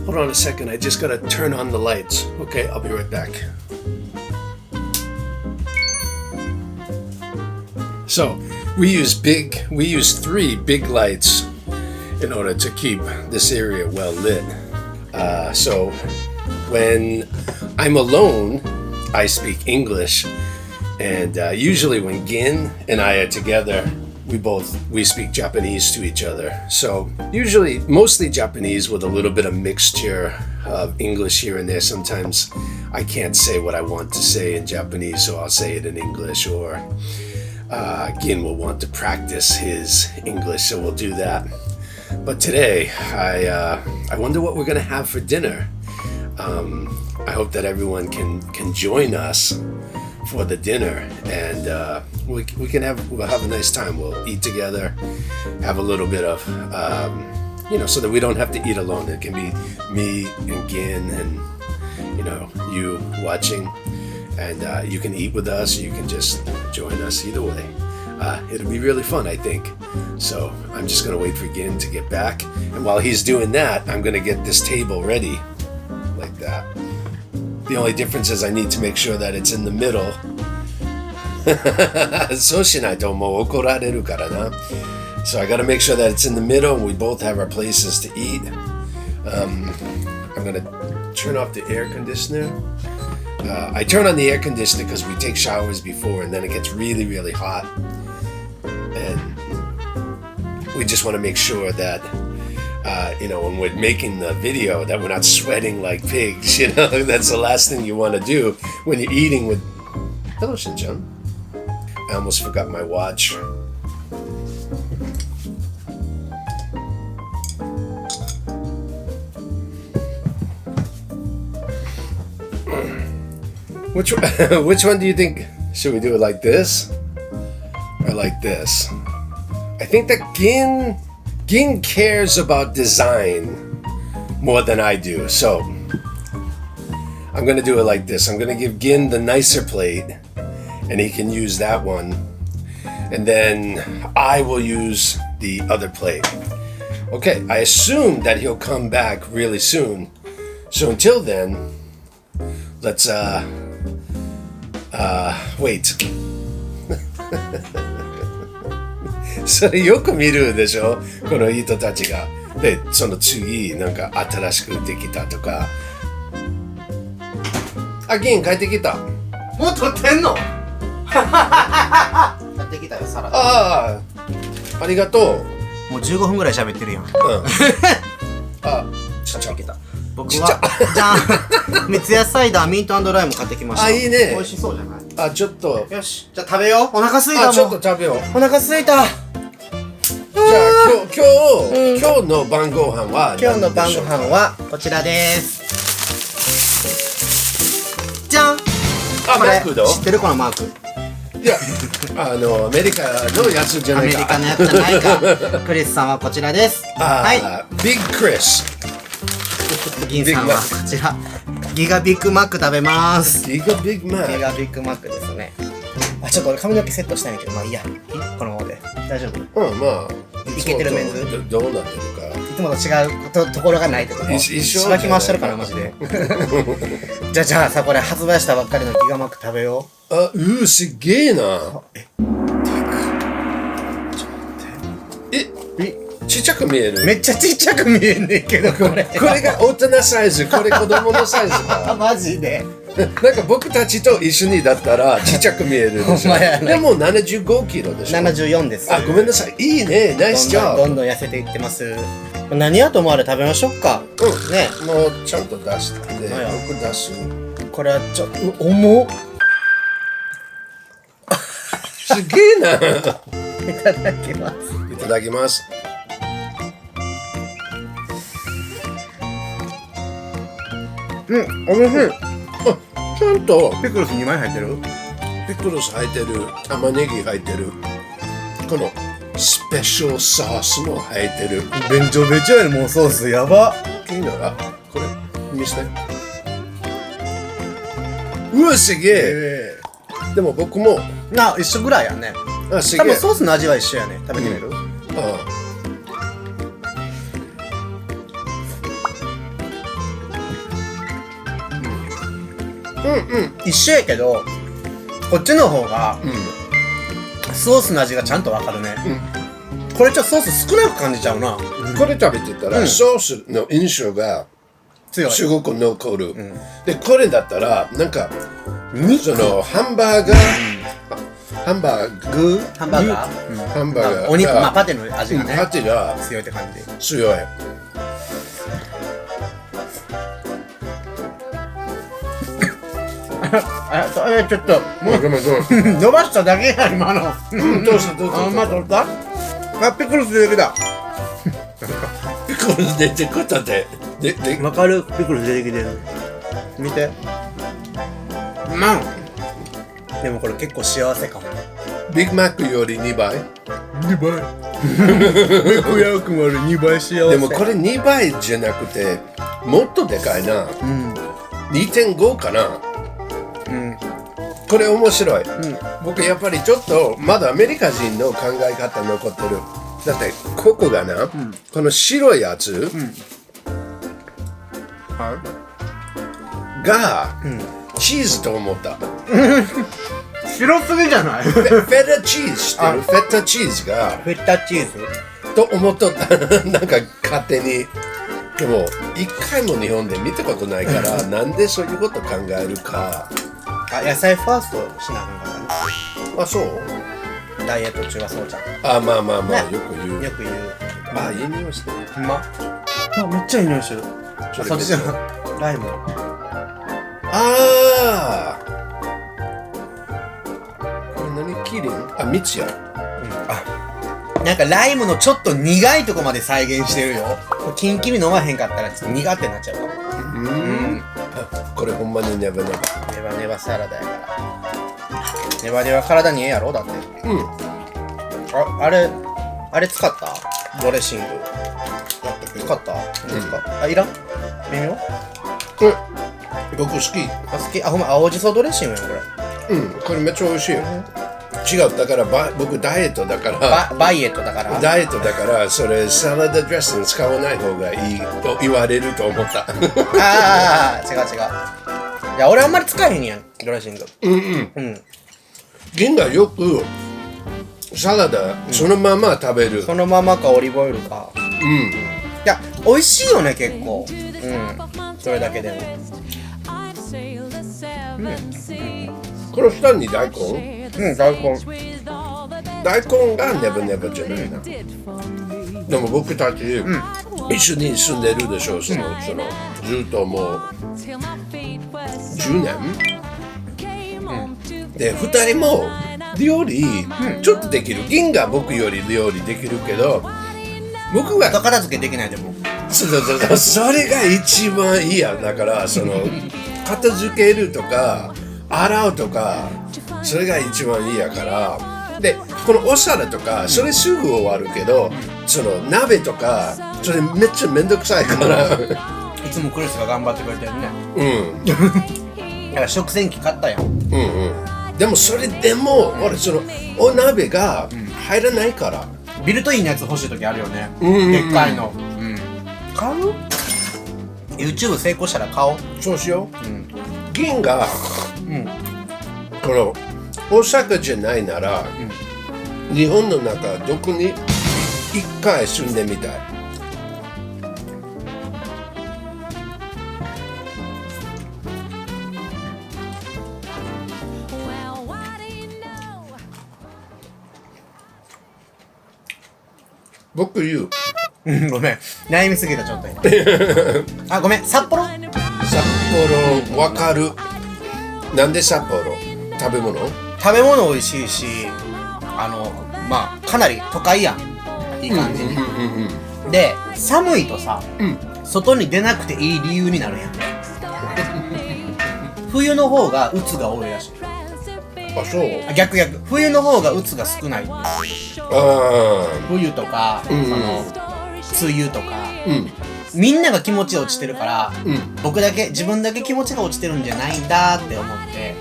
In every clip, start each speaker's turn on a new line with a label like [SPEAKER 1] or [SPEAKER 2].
[SPEAKER 1] Hold on a second, I just gotta turn on the lights. Okay, I'll be right back. So, we use 3 big lights in order to keep this area well lit. So, when I'm alone, I speak English, and usually when Gin and I are together, we speak Japanese to each other. So usually mostly Japanese with a little bit of mixture of English here and there. Sometimes I can't say what I want to say in Japanese, so I'll say it in English, or Gin will want to practice his English, so we'll do that. But today, I wonder what we're gonna have for dinner. I hope that everyone can join us for the dinner, and we'll have a nice time. We'll eat together, have a little bit of so that we don't have to eat alone. It can be me and Gin and you watching, and you can eat with us, or you can just join us. Either way, it'll be really fun, I think. So I'm just gonna wait for Gin to get back, and while he's doing that, I'm gonna get this table ready like that. The only difference is I need to make sure that it's in the middle. そうしないともう怒られるからな。So I gotta make sure that it's in the middle and we both have our places to eat. I'm gonna turn off the air conditioner. I turn on the air conditioner because we take showers before, and then it gets really, really hot. And we just want to make sure that when we're making the video, that we're not sweating like pigs. That's the last thing you want to do when you're eating with. Hello, Shin-chan. I almost forgot my watch. Which one do you think? Should we do it like this or like this? I think that Gin cares about design more than I do, so I'm gonna do it like this. I'm gonna give Gin the nicer plate, and he can use that one, and then I will use the other plate. Okay, I assume that he'll come back really soon, so until then, let's wait. それよく見るでしょ、この人たちが。で、その次なんか新しくできたとか。あ、銀帰ってきた。
[SPEAKER 2] もう撮ってんの？帰ってきたよ、サラダ。
[SPEAKER 1] ああ、ありがとう。
[SPEAKER 2] もう15分ぐらい喋ってるやん。うん。
[SPEAKER 1] あ、ちっちゃ。
[SPEAKER 2] 僕はじゃあ三ツ矢サイダーミント&ライム買ってきました。
[SPEAKER 1] あ、いいね。
[SPEAKER 2] 美味しそうじゃない？
[SPEAKER 1] あ、ちょっと。
[SPEAKER 2] よし、じゃあ食べよう。お腹すいたもん。
[SPEAKER 1] あ、ちょっと食べよう。
[SPEAKER 2] お腹すいた。
[SPEAKER 1] じゃあ今日の晩ご飯は
[SPEAKER 2] 今日の晩ご飯はこちらです。じゃん。
[SPEAKER 1] あ、マクド？
[SPEAKER 2] 知ってるこのマーク？
[SPEAKER 1] いや、アメリカのやつじゃないか。
[SPEAKER 2] アメリカのやつじゃないか。クリスさんはこちらです。はい。
[SPEAKER 1] ビッグクリス。
[SPEAKER 2] 銀さんはこちら。ギガビッグマック食べます。
[SPEAKER 1] ギガビッグマック。
[SPEAKER 2] ギガビッグマックですね。あ、ちょっと俺髪の毛セットしたいんだけど、まあいいや。このままで大丈夫？
[SPEAKER 1] うん、まあ
[SPEAKER 2] いけてるメンズ。
[SPEAKER 1] どうなってるか。
[SPEAKER 2] いつもと違うところがないってこと。
[SPEAKER 1] 一緒。
[SPEAKER 2] しばき回してるからマジで。じゃあさ、これ発売したばっかりのギガマック食べよ
[SPEAKER 1] う。あ、すげえな。ちっちゃく見える。
[SPEAKER 2] めっちゃちっちゃく見えんねんけど、これ
[SPEAKER 1] が大人サイズ、これ子供のサイズか。
[SPEAKER 2] マジで。
[SPEAKER 1] なんか僕たちと一緒にだったらちっちゃく見えるでしょ。でも75キロでしょ。
[SPEAKER 2] 74です。
[SPEAKER 1] あ、ごめんなさい。いいね。ナイスジョブ。
[SPEAKER 2] どんどん痩せていってます。何やと思われ食べましょうか。
[SPEAKER 1] うん。
[SPEAKER 2] ね。
[SPEAKER 1] もうちゃんと出して。僕出す。
[SPEAKER 2] これは重っ。
[SPEAKER 1] すげえな。
[SPEAKER 2] いただきます。
[SPEAKER 1] いただきます。
[SPEAKER 2] うん、おいしい。
[SPEAKER 1] あ、ちゃんと
[SPEAKER 2] ピクルス2枚入ってる？
[SPEAKER 1] ピクルス入ってる、玉ねぎ入ってる、このスペシャルソースも入ってる。
[SPEAKER 2] べんちょべちょやね、もうソースやば。
[SPEAKER 1] いいなら、これ見せて。うわ、すげえ。でも僕も
[SPEAKER 2] 一緒ぐらいやね。
[SPEAKER 1] あ、すげえ。
[SPEAKER 2] 多分ソースの味は一緒やね。食べてみる？
[SPEAKER 1] ああ。
[SPEAKER 2] 一緒やけどこっちの方がソースの味がちゃんとわかるね。これちょっとソース少なく感じちゃうな。
[SPEAKER 1] これ食べてたら、ソースの印象が
[SPEAKER 2] 強い。
[SPEAKER 1] すごく残る。で、これだったら、なんか、そのハンバーガー
[SPEAKER 2] お肉、まあパテの味がね、
[SPEAKER 1] パテが
[SPEAKER 2] 強いって感じ。
[SPEAKER 1] 強い。
[SPEAKER 2] ちょっともう伸ばしただけや今の。
[SPEAKER 1] どうしたどうした
[SPEAKER 2] あんま取った？あ、ピクルス出てきた。
[SPEAKER 1] ピクルス出てきたで。
[SPEAKER 2] わかる？ピクルス出てきてる。見て。でもこれ結構幸せかも。
[SPEAKER 1] ビッグマックより2倍。
[SPEAKER 2] 2倍。猫やくまる2倍幸せ。
[SPEAKER 1] でもこれ2倍じゃなくてもっとでかいな。2.5 かな。これ面白い。僕やっぱりちょっとまだアメリカ人の考え方残ってる。だってここがな、この白いやつがチーズと思った。
[SPEAKER 2] 白すぎじゃない？
[SPEAKER 1] フェタチーズしてる？フェタチーズが
[SPEAKER 2] フェタチーズ
[SPEAKER 1] と思っとった。なんか勝手に。でも一回も日本で見たことないからなんでそういうこと考えるか。
[SPEAKER 2] 野菜ファーストしなあかんかった
[SPEAKER 1] な。あ、そう？
[SPEAKER 2] ダイエット中はそうじゃん。
[SPEAKER 1] まあ、よく言う。
[SPEAKER 2] よく言う。
[SPEAKER 1] いい匂いしてる。
[SPEAKER 2] めっちゃいい匂いしてる。そっちじゃん。ライム。
[SPEAKER 1] これ何？キリン？蜜や。
[SPEAKER 2] なんかライムのちょっと苦いとこまで再現してるよ。キンキンに飲まへんかったらちょっと苦ってなっちゃうかも。
[SPEAKER 1] これほんまにネバネバ。
[SPEAKER 2] ネバネバサラダやから。ネバネバ体にええやろだって。あれ使った？ドレッシング。使った？いらん？微妙？
[SPEAKER 1] 僕好き。
[SPEAKER 2] 好き？ほんま青じそドレッシングやんこれ。
[SPEAKER 1] これめっちゃ美味しいよ。違う、だから僕ダイエットだから
[SPEAKER 2] バイエットだから
[SPEAKER 1] ダイエットだからそれサラダドレッシング使わない方がいいと言われると思った。
[SPEAKER 2] 違う。いや俺あんまり使えへんやんドレッシング。
[SPEAKER 1] 銀がよくサラダそのまま食べる。
[SPEAKER 2] そのままかオリーブオイルか。いや美味しいよね結構。それだけでも。
[SPEAKER 1] この下に大根？大根がネバネバじゃないな。でも僕たち、一緒に住んでるでしょ。ずっともう10年、で2人も料理ちょっとできる。銀が僕より料理できるけど僕が
[SPEAKER 2] 片付けできないでも。
[SPEAKER 1] それが一番いいや。だから片付けるとか洗うとかそれが一番いいやから。でこのお皿とかそれすぐ終わるけど、鍋とかそれめっちゃめんどくさいから
[SPEAKER 2] いつもクリスが頑張ってくれてるね。だから食洗機買ったやん。
[SPEAKER 1] でもそれでも俺お鍋が入らないから。
[SPEAKER 2] ビルトインのやつ欲しい時あるよね。でっかいの。買う？ YouTube 成功したら買おう。
[SPEAKER 1] そうしよう。銀がこの大阪じゃないなら、日本の中どこに一回住んでみたい。僕言う。
[SPEAKER 2] ごめん悩みすぎたちょっと今。ごめん札幌
[SPEAKER 1] わかる。なんで札幌？食べ物
[SPEAKER 2] 美味しいしかなり都会やん。いい感じに。で寒いとさ、外に出なくていい理由になるやん。冬の方が鬱が多いらしい。
[SPEAKER 1] そう？
[SPEAKER 2] 逆冬の方が鬱が少ない。冬とか梅雨とか、みんなが気持ち落ちてるから、自分だけ気持ちが落ちてるんじゃないんだって思って。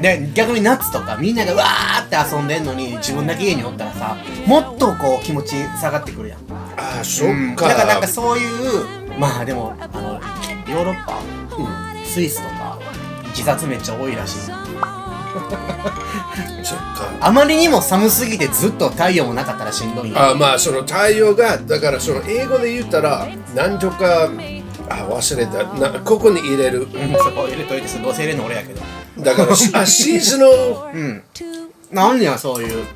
[SPEAKER 2] で逆に夏とかみんながわーって遊んでんのに自分だけ家におったらさ、もっとこう気持ち下がってくるやん。
[SPEAKER 1] そっか。
[SPEAKER 2] だからそういうでもヨーロッパ、スイスとか自殺めっちゃ多いらしい。
[SPEAKER 1] そっか。
[SPEAKER 2] あまりにも寒すぎてずっと太陽もなかったらしんどいよ。
[SPEAKER 1] あ、まあその太陽がだからその英語で言ったらなんとか忘れたここに入れる。
[SPEAKER 2] そこ入れといてどうせ入れるの俺やけど。
[SPEAKER 1] だからシーズの
[SPEAKER 2] なんやそういう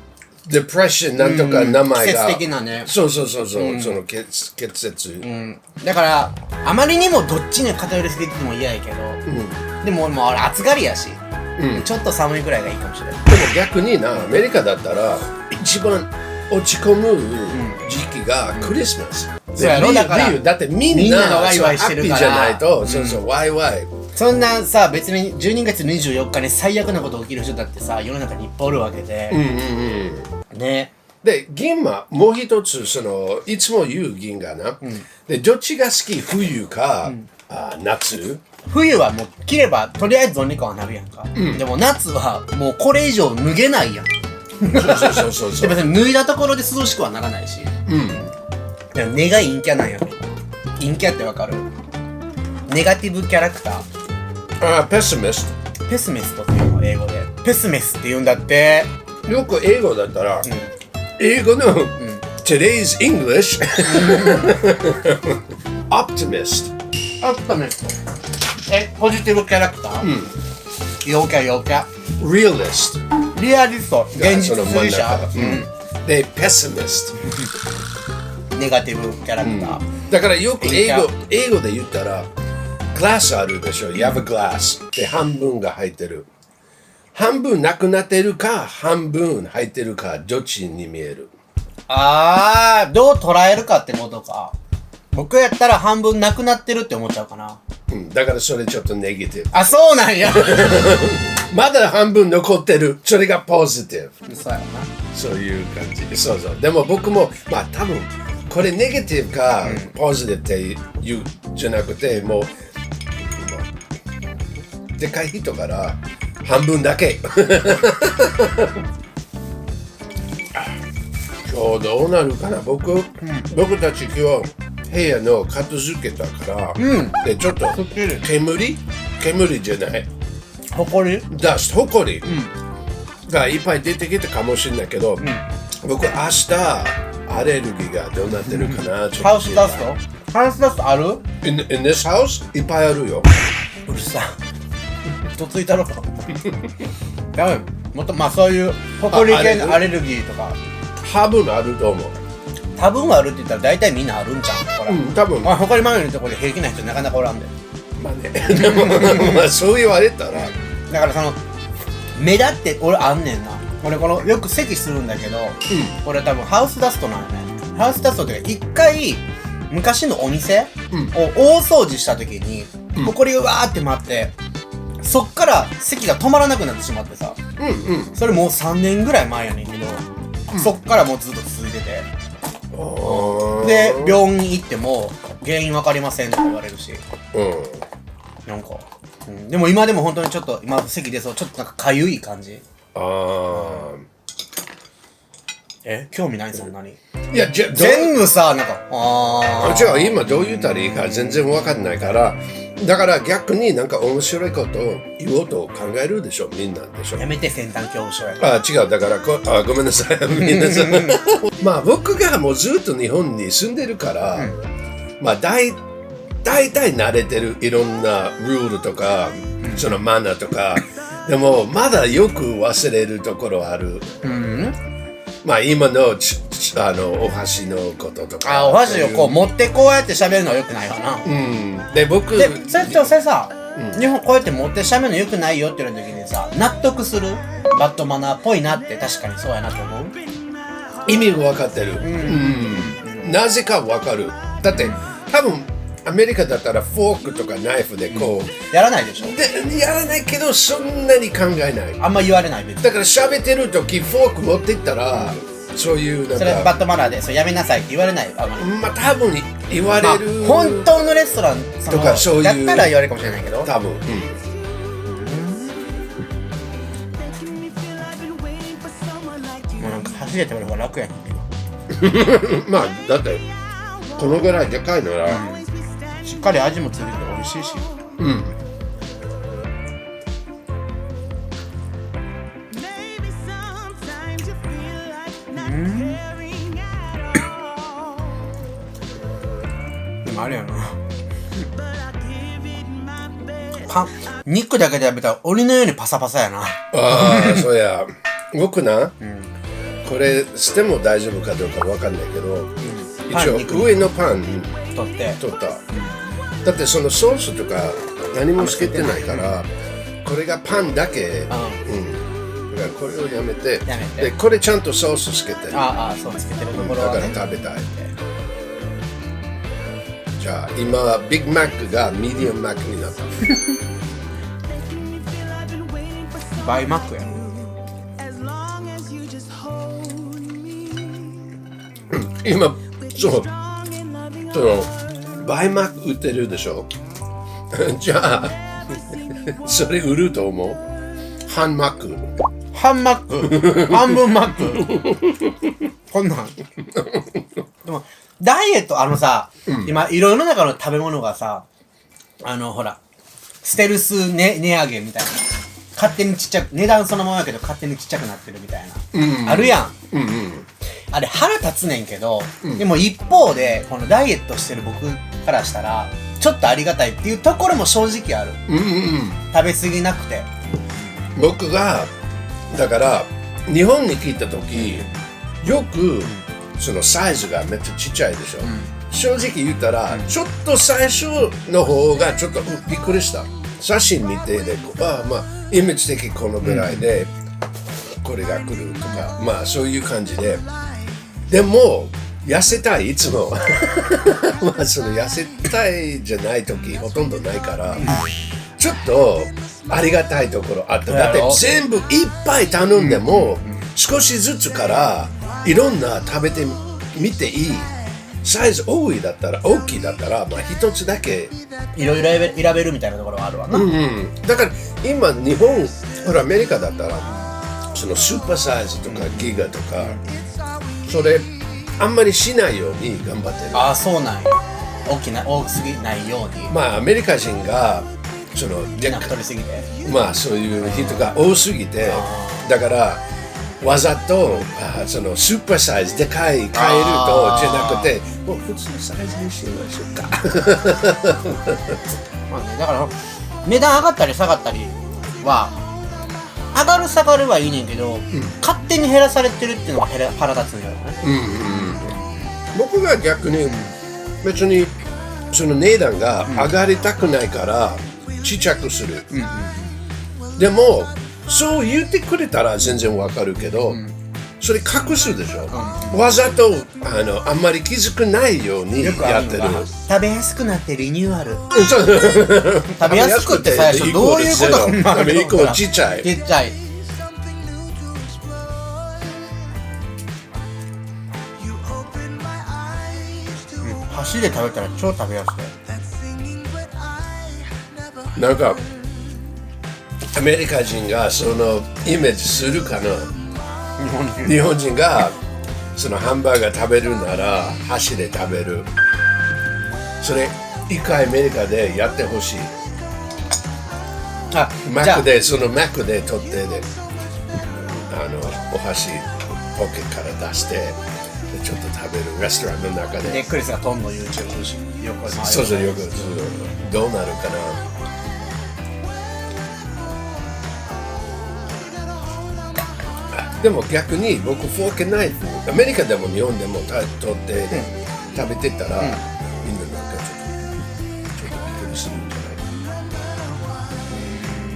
[SPEAKER 1] デプレッションなんとか名前が、
[SPEAKER 2] 季節的なね。
[SPEAKER 1] そう、その結節、
[SPEAKER 2] だからあまりにもどっちに偏りすぎても嫌やけど、でももう俺暑がりやし、ちょっと寒いぐらいがいいかもしれない。
[SPEAKER 1] でも逆になアメリカだったら一番落ち込む時期がクリスマス、
[SPEAKER 2] そうやろ。だから
[SPEAKER 1] だってみんな
[SPEAKER 2] ワイワイしてるから
[SPEAKER 1] ハッピーじゃないと、そうワイワイ。
[SPEAKER 2] そんなさ別に12月24日に最悪なこと起きる人だってさ世の中にいっぱいおるわけで、ね。
[SPEAKER 1] で銀河もう一つそのいつも言う銀河な、でどっちが好き冬か、夏。
[SPEAKER 2] 冬はもう着ればとりあえずどうにかはなるやんか、でも夏はもうこれ以上脱げないやん。
[SPEAKER 1] そう
[SPEAKER 2] で別に脱いだところで涼しくはならないし、でも根が陰キャなんやろ。陰キャってわかる？ネガティブキャラクター。
[SPEAKER 1] ペスミスト。
[SPEAKER 2] ペスミストっていうの英語で。ペスミスって言うんだって。
[SPEAKER 1] よく英語だったら、英語の、Today's English Optimist。
[SPEAKER 2] オプトミスト。ポジティブキャラクター？陽キャ。
[SPEAKER 1] Realist。
[SPEAKER 2] リアリスト。現実主義者。
[SPEAKER 1] で、Pessimist。
[SPEAKER 2] ネガティブキャラクター。
[SPEAKER 1] だからよく英語で言ったら、グラスあるでしょ。You have a glass。で、半分が入ってる。半分なくなってるか、半分入ってるか、どっちに見える？
[SPEAKER 2] どう捉えるかってことか。僕やったら半分なくなってるって思っちゃうかな。
[SPEAKER 1] だからそれちょっとネガティブ。
[SPEAKER 2] そうなんや。
[SPEAKER 1] まだ半分残ってる。それがポジティブ。
[SPEAKER 2] そうやな。
[SPEAKER 1] そういう感じ。そう。でも僕も、まあ多分、これネガティブか、ポジティブって言うじゃなくて、もう、でかい人から半分だけ。今日どうなるかな。僕たち今日部屋の片付けたから、でちょっと煙じゃない
[SPEAKER 2] ほこり
[SPEAKER 1] ほこりがいっぱい出てきたかもしれないけど、僕明日アレルギーがどうなってるかな。
[SPEAKER 2] ハウスダストある？
[SPEAKER 1] in this house いっぱいあるよ。
[SPEAKER 2] うるさとついたろか。もっとそういうほこり系のアレルギーとか
[SPEAKER 1] 多分あると思う。
[SPEAKER 2] 多分あるって言ったら大体みんなあるんちゃう？ほら、
[SPEAKER 1] 多分
[SPEAKER 2] ほこりまみれのところで平気な人なかなかおらんで。
[SPEAKER 1] まあね。でもそう言われたら
[SPEAKER 2] だからその目立って俺あんねんな。俺このよく咳するんだけど、俺多分ハウスダストなんよね。ハウスダストって一回昔のお店を大掃除した時にほこりがわーって舞って、そっから咳が止まらなくなってしまってさ、それもう3年ぐらい前やねんけど、そっからもうずっと続いてて、で病院に行っても原因わかりませんとか言われるし、なんか、でも今でも本当にちょっと今咳出そう、ちょっとなんかかゆい感じ。興味ないそんなに。
[SPEAKER 1] いや
[SPEAKER 2] 全部さなんか
[SPEAKER 1] 違う、今どう言ったらいいか全然わかんないから、だから逆になんか面白いことを言おうと考えるでしょ、みんなでしょ。
[SPEAKER 2] やめて先端恐怖症や。
[SPEAKER 1] 違う、だからごめんなさいみんなさん。まあ僕がもうずっと日本に住んでるから、まあ大体慣れてる、いろんなルールとか、そのマナーとか。でもまだよく忘れるところある。まあ今のお箸のこととか。
[SPEAKER 2] お箸をこう持ってこうやって喋るのはよくないわな。
[SPEAKER 1] で僕
[SPEAKER 2] それさ、日本こうやって持って喋るのよくないよって言われた時にさ、納得する？バッドマナーっぽいなって確かにそうやなと思う。
[SPEAKER 1] 意味が分かってる。なぜか分かる。だって多分アメリカだったらフォークとかナイフでこう、
[SPEAKER 2] やらないでしょ。
[SPEAKER 1] でやらないけどそんなに考えない。
[SPEAKER 2] あんま言われない別に。
[SPEAKER 1] だから喋ってる時フォーク持ってったら、そういうなんか
[SPEAKER 2] それバッドマナーでそれやめなさいって言われない。
[SPEAKER 1] まあ多分言われる、
[SPEAKER 2] 本当のレストラン
[SPEAKER 1] とかそういう
[SPEAKER 2] だったら言われるかもしれないけど
[SPEAKER 1] 多分。
[SPEAKER 2] もうなんか走れて俺は楽やねんけど。
[SPEAKER 1] まあだってこのぐらいでかいなら、
[SPEAKER 2] しっかり味もついてて美味しいし。あれやなパン肉だけで食べたら檻のようにパサパサやな。
[SPEAKER 1] ああそうや僕な、これ捨ても大丈夫かどうかわかんないけど、一応上のパン
[SPEAKER 2] 取った、
[SPEAKER 1] だってそのソースとか何もつけてないからこれがパンだけ、だからこれをやめてでこれちゃんとソースつけてる。
[SPEAKER 2] そうつけてるところは、ね、
[SPEAKER 1] だから食べたい。じゃあ今ビッグマックがミディアムマックになった
[SPEAKER 2] バイマックや
[SPEAKER 1] 今そうそのバイマック売ってるでしょじゃあそれ売ると思う半マック
[SPEAKER 2] 半マック半分マックこんなんでもダイエットさ、今いろいろな中の食べ物がさほらステルス、値上げみたいな勝手にちっちゃく値段そのままやけど勝手にちっちゃくなってるみたいな、あるやん、あれ腹立つねんけど、でも一方でこのダイエットしてる僕からしたらちょっとありがたいっていうところも正直ある、食べ過ぎなくて。
[SPEAKER 1] 僕がだから日本に来た時よくそのサイズがめっちゃちっちゃいでしょ、正直言ったら、ちょっと最初の方がちょっとびっくりした。写真見てでまあイメージ的このぐらいで、これが来るとかまあそういう感じで、でも痩せたいいつもまあその痩せたいじゃない時ほとんどないから、ちょっとありがたいところあった。だって全部いっぱい頼んでも、少しずつからいろんな食べてみていい。サイズ大きいだったらまあ一つだけ
[SPEAKER 2] いろいろ選べるみたいなところがあるわな、
[SPEAKER 1] だから今日本ほらアメリカだったらそのスーパーサイズとかギガとか、それあんまりしないように頑張ってる。
[SPEAKER 2] そうなんや。大きすぎないように。
[SPEAKER 1] まあアメリカ人がその
[SPEAKER 2] 太りすぎて
[SPEAKER 1] まあそういう人が多すぎて、だからわざとそのスーパーサイズで買えるとじゃなくてもう普通のサイズにしましょうか
[SPEAKER 2] まあね、だから値段上がったり下がったりは上がる下がるはいいねんけど、勝手に減らされてるっていうのが腹立つんだよね、
[SPEAKER 1] 僕が逆に別にその値段が上がりたくないからちっちゃくする、でもそう言ってくれたら全然わかるけど、それ隠すでしょ、わざとあんまり気づくないようにやってる。
[SPEAKER 2] 食べやすくなってリニューアル食べやすくって最初どういうことになるの？
[SPEAKER 1] 食べちっちゃい
[SPEAKER 2] 箸で食べたら超食べやす
[SPEAKER 1] い。なんかアメリカ人がそのイメージするかな。日本人がそのハンバーガー食べるなら箸で食べる。それ一回アメリカでやってほしい。マックでそのマックで取ってでお箸ポケから出してちょっと食べるレストランの中で。
[SPEAKER 2] クリスがトンの YouTube
[SPEAKER 1] そうよくどうなるかな。でも逆に僕フォークナイフアメリカでも日本でも取って食べてたら、みんななんかちょっとびっくりするんじゃ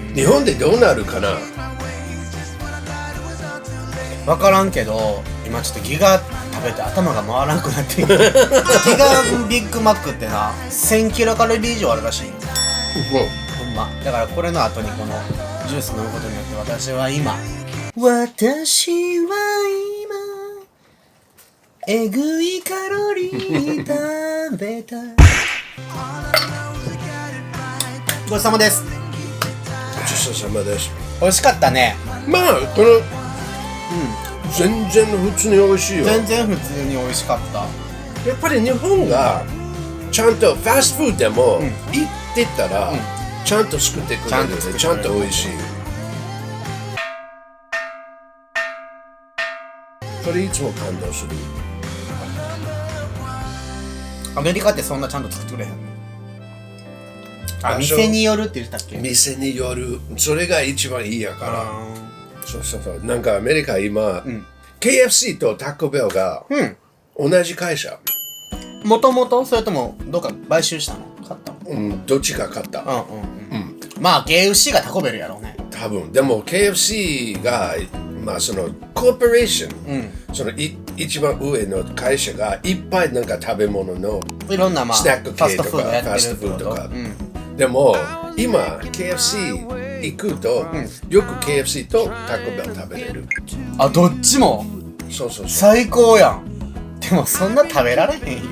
[SPEAKER 1] ない。日本でどうなるかな。
[SPEAKER 2] 分からんけど今ちょっとギガ食べて頭が回らなくなってギガビッグマックってな1000キロカロリー以上あるらしいよ、ほんま。だからこれの後にこのジュース飲むことによって私は今えぐいカロリー食べたごちそうさまです。
[SPEAKER 1] ごちそうさまです。
[SPEAKER 2] 美味しかったね。
[SPEAKER 1] まあこの全然普通に美味しいよ。
[SPEAKER 2] 全然普通に美味しかった。
[SPEAKER 1] やっぱり日本がちゃんとファストフードでも行ってたら、ちゃんと作ってくれるのでちゃんと美味しい。それいつも感動する。
[SPEAKER 2] アメリカってそんなちゃんと作ってくれへんの？
[SPEAKER 1] 場所
[SPEAKER 2] 店によるって言ってたっけ？
[SPEAKER 1] 店による。それが一番いいやから。そうなんかアメリカ今、KFC とタコベルが同じ会社。
[SPEAKER 2] もともとそれともどっか買収したの？買ったの？
[SPEAKER 1] どっちか買った。
[SPEAKER 2] まあ KFC がタコベルやろうね。
[SPEAKER 1] 多分。でも KFC がまあそのコーポレーション、その一番上の会社がいっぱいなんか食べ物の
[SPEAKER 2] いろんなまあ
[SPEAKER 1] スナック系とかファストフードとか。でも今 KFC 行くと、よく KFC とタコベル食べれる。
[SPEAKER 2] あ、どっちも？
[SPEAKER 1] そう
[SPEAKER 2] 最高やん。でもそんな食べられへんよ。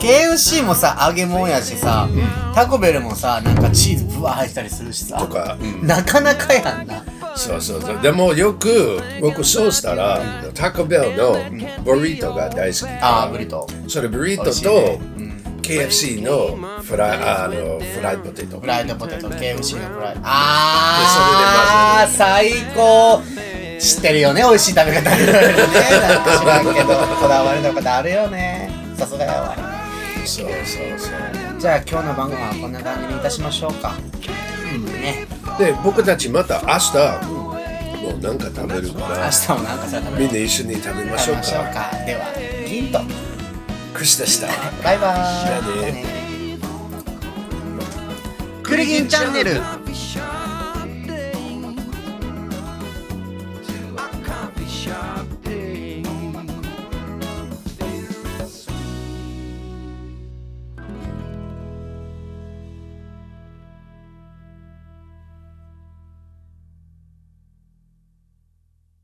[SPEAKER 2] KFC もさ揚げ物やしさ、タコベルもさなんかチーズブワー入ったりするしさ
[SPEAKER 1] とか、
[SPEAKER 2] なかなかやんな。
[SPEAKER 1] そうでもよく僕そうしたら、タコベルのブリートが大好き。
[SPEAKER 2] ブリトー。
[SPEAKER 1] それブリートと、KFC のフライポテト。
[SPEAKER 2] KFC のフライ。最高。知ってるよね、美味しい食べ方いろいろね。なんか知らんけどこだわりの方あるよね。さすがやわ。
[SPEAKER 1] そう
[SPEAKER 2] じゃあ今日の晩ご飯はこんな感じにいたしましょうか。ね。
[SPEAKER 1] で僕たちまた明日もうなんか食べるから
[SPEAKER 2] 明日もなんかさ食べる。
[SPEAKER 1] みんな一緒に食べましょうか。
[SPEAKER 2] では銀と
[SPEAKER 1] クシでした。
[SPEAKER 2] バイバーイ。
[SPEAKER 1] じゃあね。
[SPEAKER 2] クリギンチャンネル。